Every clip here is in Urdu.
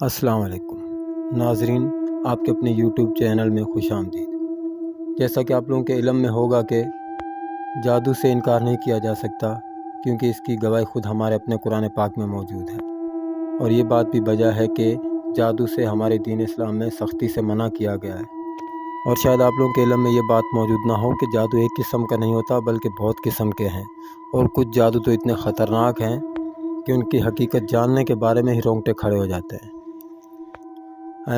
السلام علیکم ناظرین، آپ کے اپنے یوٹیوب چینل میں خوش آمدید۔ جیسا کہ آپ لوگوں کے علم میں ہوگا کہ جادو سے انکار نہیں کیا جا سکتا، کیونکہ اس کی گواہی خود ہمارے اپنے قرآن پاک میں موجود ہے، اور یہ بات بھی وجہ ہے کہ جادو سے ہمارے دین اسلام میں سختی سے منع کیا گیا ہے۔ اور شاید آپ لوگوں کے علم میں یہ بات موجود نہ ہو کہ جادو ایک قسم کا نہیں ہوتا بلکہ بہت قسم کے ہیں، اور کچھ جادو تو اتنے خطرناک ہیں کہ ان کی حقیقت جاننے کے بارے میں ہی رونگٹے کھڑے ہو جاتے ہیں۔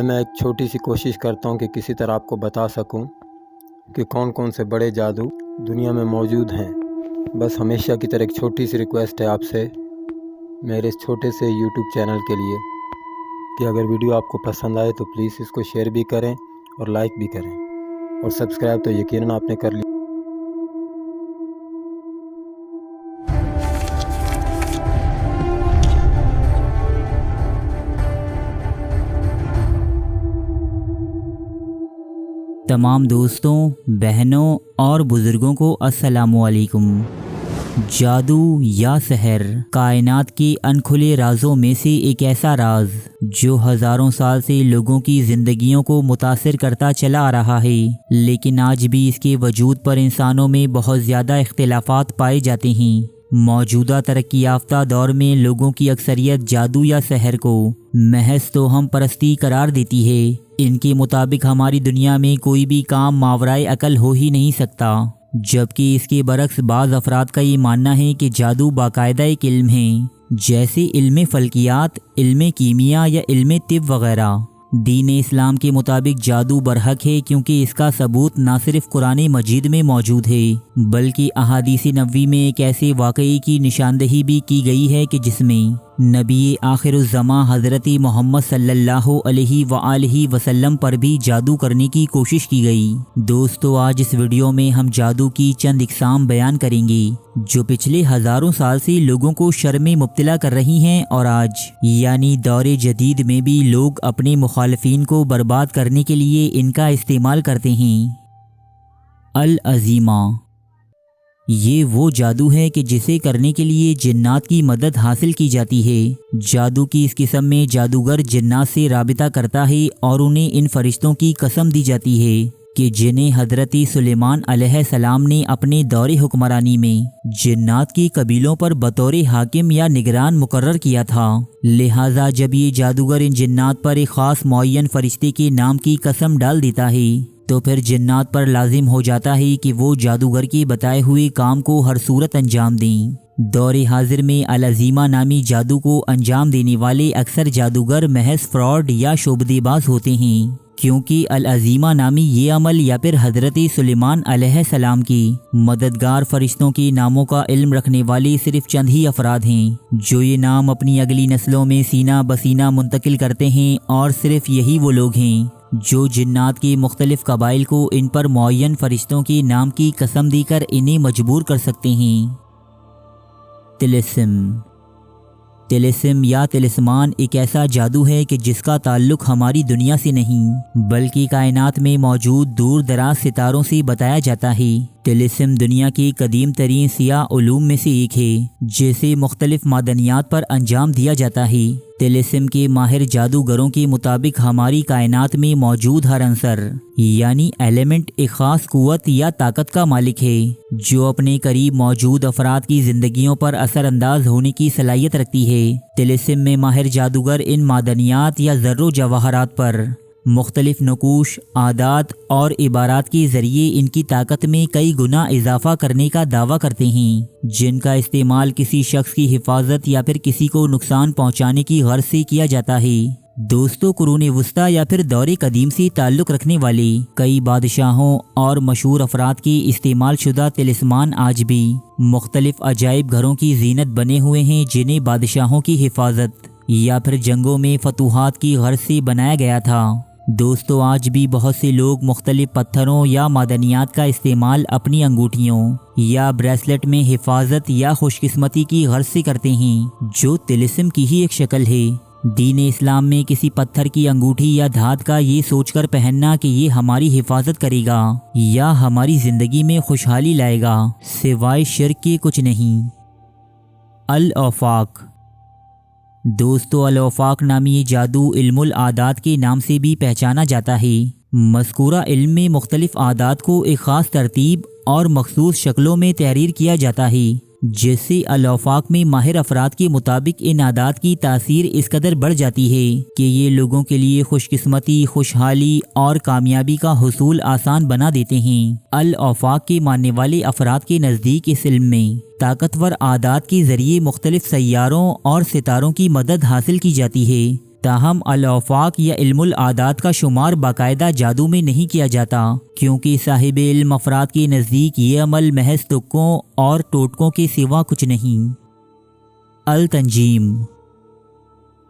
میں ایک چھوٹی سی کوشش کرتا ہوں کہ کسی طرح آپ کو بتا سکوں کہ کون کون سے بڑے جادو دنیا میں موجود ہیں۔ بس ہمیشہ کی طرح ایک چھوٹی سی ریکویسٹ ہے آپ سے، میرے اس چھوٹے سے یوٹیوب چینل کے لیے، کہ اگر ویڈیو آپ کو پسند آئے تو پلیز اس کو شیئر بھی کریں اور لائک بھی کریں، اور سبسکرائب تو یقیناً آپ نے کر لیا۔ تمام دوستوں، بہنوں اور بزرگوں کو السلام علیکم۔ جادو یا سحر کائنات کے انکھلے رازوں میں سے ایک ایسا راز جو ہزاروں سال سے لوگوں کی زندگیوں کو متاثر کرتا چلا آ رہا ہے، لیکن آج بھی اس کے وجود پر انسانوں میں بہت زیادہ اختلافات پائے جاتے ہیں۔ موجودہ ترقی یافتہ دور میں لوگوں کی اکثریت جادو یا سحر کو محض توہم پرستی قرار دیتی ہے۔ ان کے مطابق ہماری دنیا میں کوئی بھی کام ماورائے عقل ہو ہی نہیں سکتا، جبکہ اس کے برعکس بعض افراد کا یہ ماننا ہے کہ جادو باقاعدہ ایک علم ہے، جیسے علم فلکیات، علم کیمیا یا علم طب وغیرہ۔ دین اسلام کے مطابق جادو برحق ہے، کیونکہ اس کا ثبوت نہ صرف قرآن مجید میں موجود ہے بلکہ احادیث نبوی میں ایک ایسے واقعے کی نشاندہی بھی کی گئی ہے کہ جس میں نبی آخر الزماں حضرت محمد صلی اللہ علیہ وآلہ وسلم پر بھی جادو کرنے کی کوشش کی گئی۔ دوستو، آج اس ویڈیو میں ہم جادو کی چند اقسام بیان کریں گے جو پچھلے ہزاروں سال سے لوگوں کو شر میں مبتلا کر رہی ہیں، اور آج یعنی دور جدید میں بھی لوگ اپنے مخالفین کو برباد کرنے کے لیے ان کا استعمال کرتے ہیں۔ العزیمہ، یہ وہ جادو ہے کہ جسے کرنے کے لیے جنات کی مدد حاصل کی جاتی ہے۔ جادو کی اس قسم میں جادوگر جنات سے رابطہ کرتا ہے اور انہیں ان فرشتوں کی قسم دی جاتی ہے کہ جنہیں حضرت سلیمان علیہ السلام نے اپنے دور حکمرانی میں جنات کی قبیلوں پر بطور حاکم یا نگران مقرر کیا تھا، لہٰذا جب یہ جادوگر ان جنات پر ایک خاص معین فرشتے کے نام کی قسم ڈال دیتا ہے تو پھر جنات پر لازم ہو جاتا ہے کہ وہ جادوگر کے بتائے ہوئے کام کو ہر صورت انجام دیں۔ دور حاضر میں العزیمہ نامی جادو کو انجام دینے والے اکثر جادوگر محض فراڈ یا شعبدے باز ہوتے ہیں، کیونکہ العزیمہ نامی یہ عمل یا پھر حضرت سلیمان علیہ السلام کی مددگار فرشتوں کے ناموں کا علم رکھنے والے صرف چند ہی افراد ہیں جو یہ نام اپنی اگلی نسلوں میں سینہ بسینہ منتقل کرتے ہیں، اور صرف یہی وہ لوگ ہیں جو جنات کے مختلف قبائل کو ان پر معین فرشتوں کے نام کی قسم دے کر انہیں مجبور کر سکتے ہیں۔ طلسم یا طلسمان ایک ایسا جادو ہے کہ جس کا تعلق ہماری دنیا سے نہیں بلکہ کائنات میں موجود دور دراز ستاروں سے بتایا جاتا ہے۔ طلسم دنیا کے قدیم ترین سیاہ علوم میں سے ایک ہے جسے مختلف معدنیات پر انجام دیا جاتا ہے۔ طلسم کے ماہر جادوگروں کے مطابق ہماری کائنات میں موجود ہر عنصر یعنی ایلیمنٹ ایک خاص قوت یا طاقت کا مالک ہے جو اپنے قریب موجود افراد کی زندگیوں پر اثر انداز ہونے کی صلاحیت رکھتی ہے۔ طلسم میں ماہر جادوگر ان معدنیات یا ذر و جواہرات پر مختلف نقوش، عادات اور عبارات کے ذریعے ان کی طاقت میں کئی گنا اضافہ کرنے کا دعویٰ کرتے ہیں، جن کا استعمال کسی شخص کی حفاظت یا پھر کسی کو نقصان پہنچانے کی غرض سے کیا جاتا ہے۔ دوستو، قرون وسطیٰ یا پھر دور قدیم سے تعلق رکھنے والے کئی بادشاہوں اور مشہور افراد کے استعمال شدہ طلسمان آج بھی مختلف عجائب گھروں کی زینت بنے ہوئے ہیں، جنہیں بادشاہوں کی حفاظت یا پھر جنگوں میں فتوحات کی غرض سے بنایا گیا تھا۔ دوستو، آج بھی بہت سے لوگ مختلف پتھروں یا معدنیات کا استعمال اپنی انگوٹھیوں یا بریسلٹ میں حفاظت یا خوش قسمتی کی غرض سے کرتے ہیں، جو طلسم کی ہی ایک شکل ہے۔ دین اسلام میں کسی پتھر کی انگوٹھی یا دھات کا یہ سوچ کر پہننا کہ یہ ہماری حفاظت کرے گا یا ہماری زندگی میں خوشحالی لائے گا، سوائے شرک کے کچھ نہیں۔ الآفاق، دوستو الافاق نامی یہ جادو علم العادات کے نام سے بھی پہچانا جاتا ہے۔ مذکورہ علم میں مختلف عادات کو ایک خاص ترتیب اور مخصوص شکلوں میں تحریر کیا جاتا ہے، جس سے الافاق میں ماہر افراد کے مطابق ان عادات کی تاثیر اس قدر بڑھ جاتی ہے کہ یہ لوگوں کے لیے خوش قسمتی، خوشحالی اور کامیابی کا حصول آسان بنا دیتے ہیں۔ الافاق کے ماننے والے افراد کے نزدیک اس علم میں طاقتور عادات کے ذریعے مختلف سیاروں اور ستاروں کی مدد حاصل کی جاتی ہے، تاہم الافاق یا علم العادات کا شمار باقاعدہ جادو میں نہیں کیا جاتا، کیونکہ صاحب علم افراد کے نزدیک یہ عمل محض تکوں اور ٹوٹکوں کے سوا کچھ نہیں۔ التنجیم۔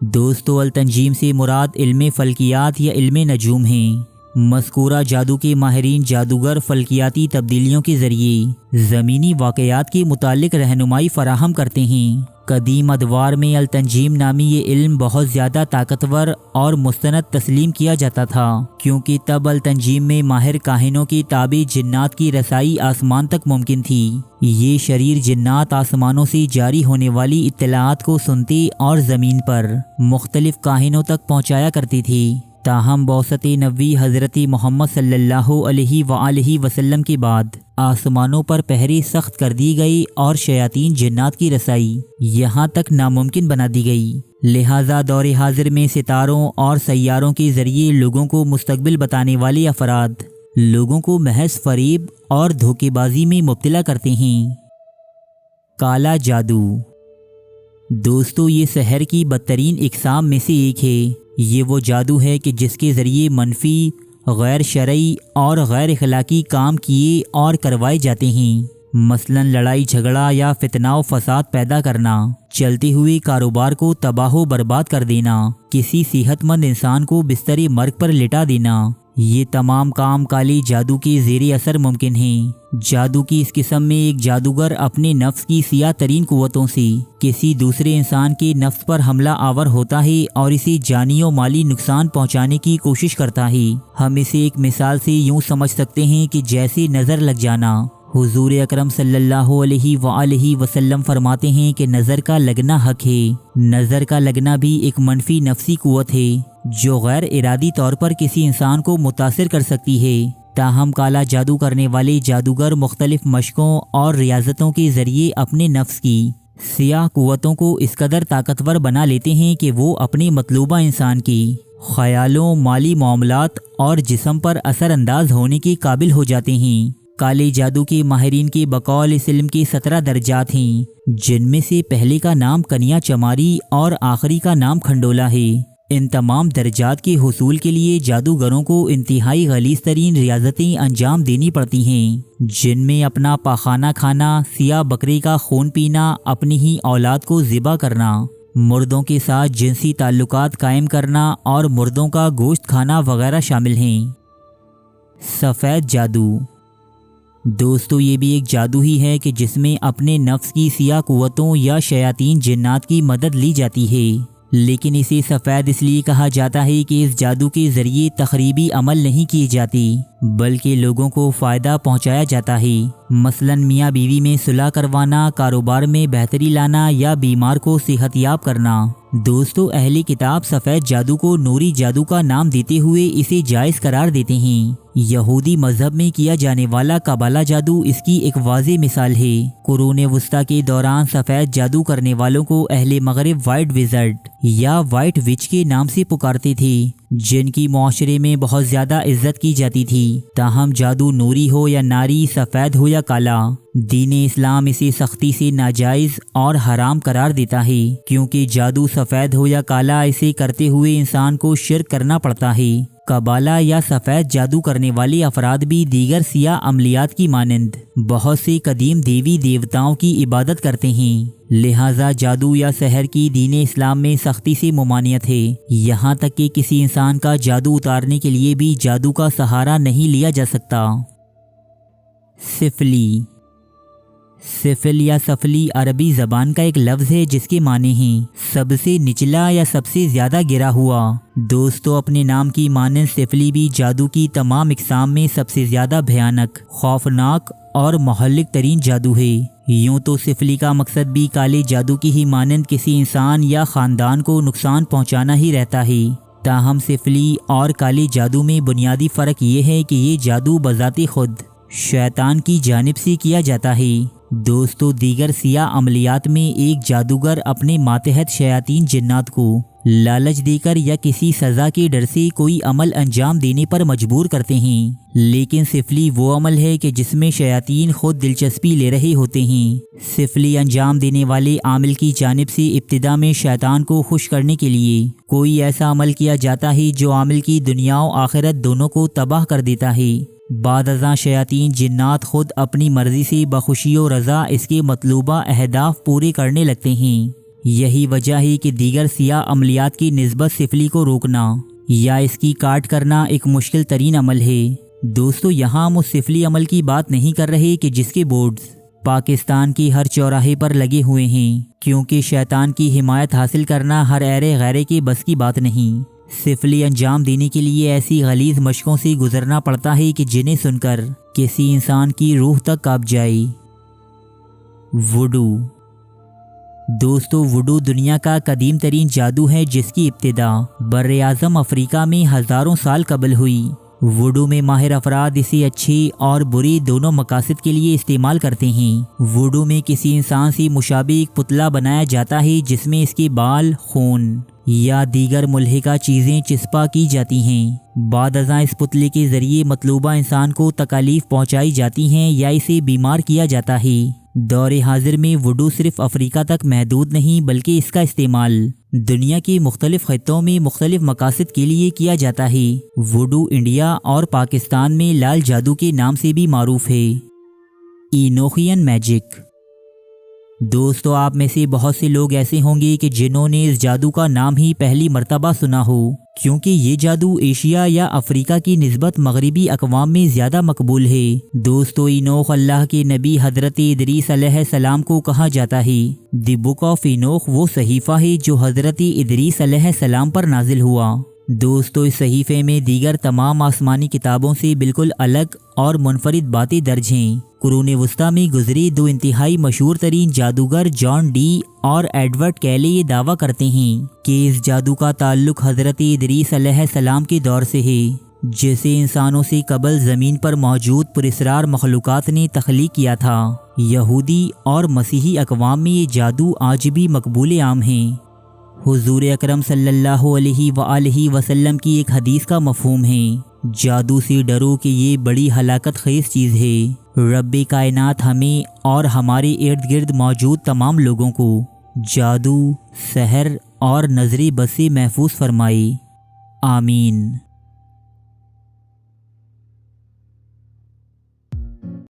دوستو التنجیم سے مراد علم فلکیات یا علم نجوم ہیں۔ مذکورہ جادو کے ماہرین جادوگر فلکیاتی تبدیلیوں کے ذریعے زمینی واقعات کے متعلق رہنمائی فراہم کرتے ہیں۔ قدیم ادوار میں التنجیم نامی یہ علم بہت زیادہ طاقتور اور مستند تسلیم کیا جاتا تھا، کیونکہ تب التنجیم میں ماہر کاہنوں کے تابع جنات کی رسائی آسمان تک ممکن تھی۔ یہ شریر جنات آسمانوں سے جاری ہونے والی اطلاعات کو سنتے اور زمین پر مختلف کاہنوں تک پہنچایا کرتی تھی۔ تاہم بعثت نبوی حضرت محمد صلی اللہ علیہ وآلہ وسلم کے بعد آسمانوں پر پہرے سخت کر دی گئی اور شیاطین جنات کی رسائی یہاں تک ناممکن بنا دی گئی، لہٰذا دور حاضر میں ستاروں اور سیاروں کے ذریعے لوگوں کو مستقبل بتانے والے افراد لوگوں کو محض فریب اور دھوکے بازی میں مبتلا کرتے ہیں۔ کالا جادو۔ دوستو یہ سحر کی بدترین اقسام میں سے ایک ہے۔ یہ وہ جادو ہے کہ جس کے ذریعے منفی، غیر شرعی اور غیر اخلاقی کام کیے اور کروائے جاتے ہیں، مثلا لڑائی جھگڑا یا فتنہ و فساد پیدا کرنا، چلتے ہوئے کاروبار کو تباہ و برباد کر دینا، کسی صحت مند انسان کو بستر مرگ پر لٹا دینا۔ یہ تمام کام کالے جادو کے زیر اثر ممکن ہیں۔ جادو کی اس قسم میں ایک جادوگر اپنے نفس کی سیاہ ترین قوتوں سے کسی دوسرے انسان کے نفس پر حملہ آور ہوتا ہے اور اسے جانی و مالی نقصان پہنچانے کی کوشش کرتا ہے۔ ہم اسے ایک مثال سے یوں سمجھ سکتے ہیں کہ جیسے نظر لگ جانا۔ حضور اکرم صلی اللہ علیہ وآلہ وسلم فرماتے ہیں کہ نظر کا لگنا حق ہے۔ نظر کا لگنا بھی ایک منفی نفسی قوت ہے جو غیر ارادی طور پر کسی انسان کو متاثر کر سکتی ہے۔ تاہم کالا جادو کرنے والے جادوگر مختلف مشقوں اور ریاضتوں کے ذریعے اپنے نفس کی سیاہ قوتوں کو اس قدر طاقتور بنا لیتے ہیں کہ وہ اپنے مطلوبہ انسان کی خیالوں، مالی معاملات اور جسم پر اثر انداز ہونے کے قابل ہو جاتے ہیں۔ کالے جادو کے ماہرین کے بقول اس علم کے 17 درجات ہیں، جن میں سے پہلے کا نام کنیا چماری اور آخری کا نام کھنڈولا ہے۔ ان تمام درجات کے حصول کے لیے جادوگروں کو انتہائی غلیظ ترین ریاضتیں انجام دینی پڑتی ہیں، جن میں اپنا پاخانہ کھانا، سیاہ بکرے کا خون پینا، اپنی ہی اولاد کو ذبح کرنا، مردوں کے ساتھ جنسی تعلقات قائم کرنا اور مردوں کا گوشت کھانا وغیرہ شامل ہیں۔ سفید جادو۔ دوستو یہ بھی ایک جادو ہی ہے کہ جس میں اپنے نفس کی سیاہ قوتوں یا شیاطین جنات کی مدد لی جاتی ہے، لیکن اسے سفید اس لیے کہا جاتا ہے کہ اس جادو کے ذریعے تخریبی عمل نہیں کیے جاتی بلکہ لوگوں کو فائدہ پہنچایا جاتا ہے، مثلا میاں بیوی میں صلح کروانا، کاروبار میں بہتری لانا یا بیمار کو صحت یاب کرنا۔ دوستو اہل کتاب سفید جادو کو نوری جادو کا نام دیتے ہوئے اسے جائز قرار دیتے ہیں۔ یہودی مذہب میں کیا جانے والا قبالہ جادو اس کی ایک واضح مثال ہے۔ قرون وسطیٰ کے دوران سفید جادو کرنے والوں کو اہل مغرب وائٹ وزرڈ یا وائٹ وچ کے نام سے پکارتے تھے، جن کی معاشرے میں بہت زیادہ عزت کی جاتی تھی۔ تاہم جادو نوری ہو یا ناری، سفید ہو یا کالا، دین اسلام اسے سختی سے ناجائز اور حرام قرار دیتا ہے، کیونکہ جادو سفید ہو یا کالا اسے کرتے ہوئے انسان کو شرک کرنا پڑتا ہے۔ قبالہ یا سفید جادو کرنے والے افراد بھی دیگر سیاہ عملیات کی مانند بہت سے قدیم دیوی دیوتاؤں کی عبادت کرتے ہیں، لہٰذا جادو یا سحر کی دین اسلام میں سختی سے ممانعت ہے، یہاں تک کہ کسی انسان کا جادو اتارنے کے لیے بھی جادو کا سہارا نہیں لیا جا سکتا۔ سفلی۔ سفل یا سفلی عربی زبان کا ایک لفظ ہے جس کے معنی ہیں سب سے نچلا یا سب سے زیادہ گرا ہوا۔ دوستو اپنے نام کی مانند سفلی بھی جادو کی تمام اقسام میں سب سے زیادہ بھیانک، خوفناک اور مہلک ترین جادو ہے۔ یوں تو سفلی کا مقصد بھی کالے جادو کی ہی مانند کسی انسان یا خاندان کو نقصان پہنچانا ہی رہتا ہے، تاہم سفلی اور کالے جادو میں بنیادی فرق یہ ہے کہ یہ جادو بذات خود شیطان کی جانب سے کیا جاتا ہے۔ دوستو، دیگر سیاہ عملیات میں ایک جادوگر اپنے ماتحت شیاطین جنات کو لالچ دے کر یا کسی سزا کے ڈر سے کوئی عمل انجام دینے پر مجبور کرتے ہیں، لیکن سفلی وہ عمل ہے کہ جس میں شیاطین خود دلچسپی لے رہے ہوتے ہیں۔ سفلی انجام دینے والے عامل کی جانب سے ابتدا میں شیطان کو خوش کرنے کے لیے کوئی ایسا عمل کیا جاتا ہے جو عامل کی دنیا و آخرت دونوں کو تباہ کر دیتا ہے۔ بعد ازاں شیاطین جنات خود اپنی مرضی سے بخوشی و رضا اس کے مطلوبہ اہداف پورے کرنے لگتے ہیں۔ یہی وجہ ہے کہ دیگر سیاہ عملیات کی نسبت سفلی کو روکنا یا اس کی کاٹ کرنا ایک مشکل ترین عمل ہے۔ دوستو، یہاں ہم اس سفلی عمل کی بات نہیں کر رہے کہ جس کے بورڈز پاکستان کی ہر چوراہے پر لگے ہوئے ہیں، کیونکہ شیطان کی حمایت حاصل کرنا ہر ایرے غیرے کی بس کی بات نہیں۔ سفلی انجام دینے کے لیے ایسی غلیظ مشقوں سے گزرنا پڑتا ہے کہ جنہیں سن کر کسی انسان کی روح تک کانپ جائے۔ وڈو۔ دوستو، وڈو دنیا کا قدیم ترین جادو ہے جس کی ابتدا بر اعظم افریقہ میں ہزاروں سال قبل ہوئی۔ وڈو میں ماہر افراد اسے اچھے اور برے دونوں مقاصد کے لیے استعمال کرتے ہیں۔ وڈو میں کسی انسان سے مشابہ ایک پتلا بنایا جاتا ہے جس میں اس کے بال، خون یا دیگر ملحقہ چیزیں چسپاں کی جاتی ہیں۔ بعد ازاں اس پتلے کے ذریعے مطلوبہ انسان کو تکالیف پہنچائی جاتی ہیں یا اسے بیمار کیا جاتا ہے۔ دور حاضر میں وڈو صرف افریقہ تک محدود نہیں بلکہ اس کا استعمال دنیا کے مختلف خطوں میں مختلف مقاصد کے لیے کیا جاتا ہے۔ وڈو انڈیا اور پاکستان میں لال جادو کے نام سے بھی معروف ہے۔ اینوخین میجک۔ دوستو، آپ میں سے بہت سے لوگ ایسے ہوں گے کہ جنہوں نے اس جادو کا نام ہی پہلی مرتبہ سنا ہو، کیونکہ یہ جادو ایشیا یا افریقہ کی نسبت مغربی اقوام میں زیادہ مقبول ہے۔ دوستو، اینوخ اللہ کے نبی حضرت ادریس علیہ السلام کو کہا جاتا ہے۔ دی بک آف اینوخ وہ صحیفہ ہے جو حضرت ادریس علیہ السلام پر نازل ہوا۔ دوستو، اس صحیفے میں دیگر تمام آسمانی کتابوں سے بالکل الگ اور منفرد باتیں درج ہیں۔ قرون وسطیٰ میں گزرے دو انتہائی مشہور ترین جادوگر جان ڈی اور ایڈورڈ کیلے یہ دعویٰ کرتے ہیں کہ اس جادو کا تعلق حضرت ادریس علیہ السلام کے دور سے ہے، جسے انسانوں سے قبل زمین پر موجود پراسرار مخلوقات نے تخلیق کیا تھا۔ یہودی اور مسیحی اقوام میں یہ جادو آج بھی مقبول عام ہیں۔ حضور اکرم صلی اللہ علیہ وآلہ وسلم کی ایک حدیث کا مفہوم ہے، جادو سے ڈرو کہ یہ بڑی ہلاکت خیز چیز ہے۔ رب کائنات ہمیں اور ہمارے ارد گرد موجود تمام لوگوں کو جادو، سحر اور نظر بد سے محفوظ فرمائے۔ آمین۔